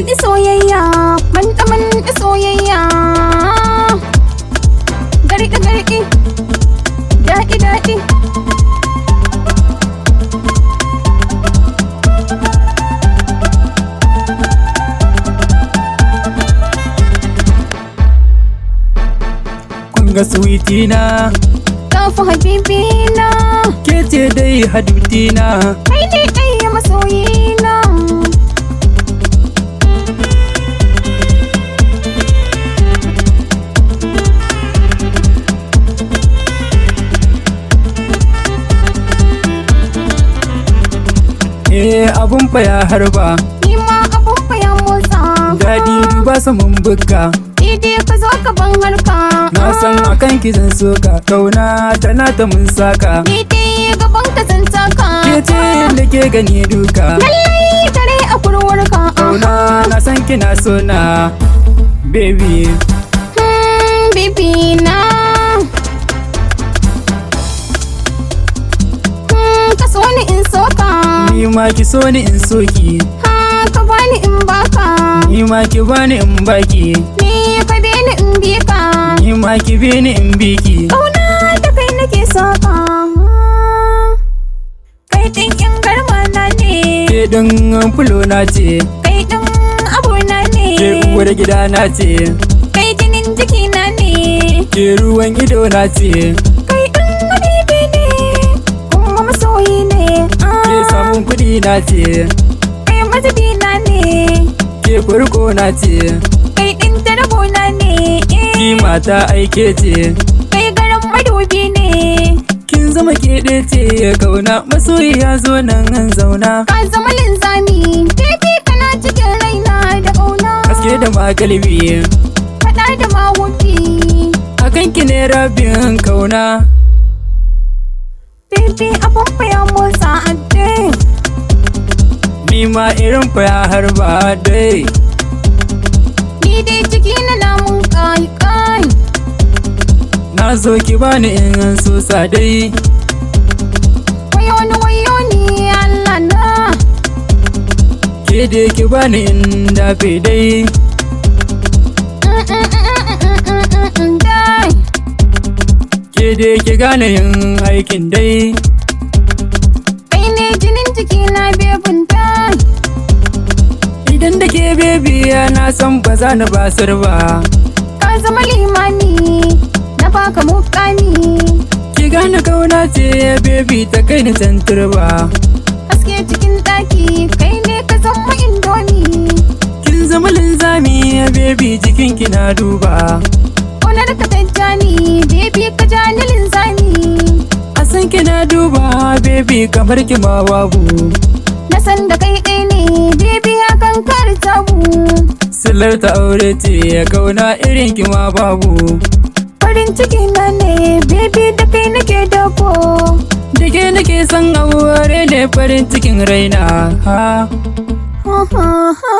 di soyayya, man di soyayya. Garki garki, daɗi daɗi. Kun ga sweetina, Kafu habibina, ke ce dai hadutina. kai ne ɗaya masoyina. Abun fa ya harba, Ni ma abun fa ya motsa. daɗi duba saman bukka. Daidai ka zo ka ban harka. Na san akan ki zan soka, kauna tana ta mun saka. Daidai gaban ka zan taka. Ke ce da ke gani duka, Lallai kare a kurwarka. kauna na san kina so na, baby. Baby na. Ka so ni in soka. Ni ma ki so ni in soki, Ka bani in baka. ni ma ki bani in baki, Ni ka bi ni in bi ka. ni ma ki bi ni in biki. Kauna da kai nake soka. Kai ɗin in garma na ne. Ke ɗin fulo na ce, Kai ɗin abuna ne. ke uwar gida na ce, Kai jinin jikina ne. ke ruwan ido na ce, Kai ɗin habibi ne. Kuma masoyi ne. ke samun kuɗi na ce, Kai mazabina ne. ke farko na ce, Kai ɗin tarabona ne. ki mata aike ce. Kai garan madubi ne. Kin zama ke ɗaya ce kauna, masoyi ya zo nan an zauna. Ka zama linzami. Baby kana cikin raina da ƙauna. Haske da magalbi, Faɗa da mawufi. akan ki ne rabin kauna. Baby abun fa ya motsa a dai. Ni ma irin fa ya harba dai. Ni dai ciki na namun kai. Na zo ki bani in an so sa dai. Wayo ni Allah na. Ke dai ki bani in dafe dai. Dai. Ke dai ki gane yin aikin dai. Kai ne jinin jikina bebin dai. Idan da ke bebi na san ba za na basar ba. Ka zama limami. Na baka mukami. Ki gane kauna ce bebi ta kai ni santur ba. Haske cikin ɗaki. Kai ne ka zama indomi. Kin zama linzami bebi jikin ki na duba. Ƙaunar ka tajjani. Baby ka ja ni linzami. A san ki na duba bebi kamar ki ma babu. Na san da kai ɗaya ne. Baby akan kar tabu. Silar ta aure ce kauna irin ki ma babu. Farin ciki na ne. Baby da kai nake dako. Da ke nake son aure ne farin cikin raina. Ha. Ha ha ha.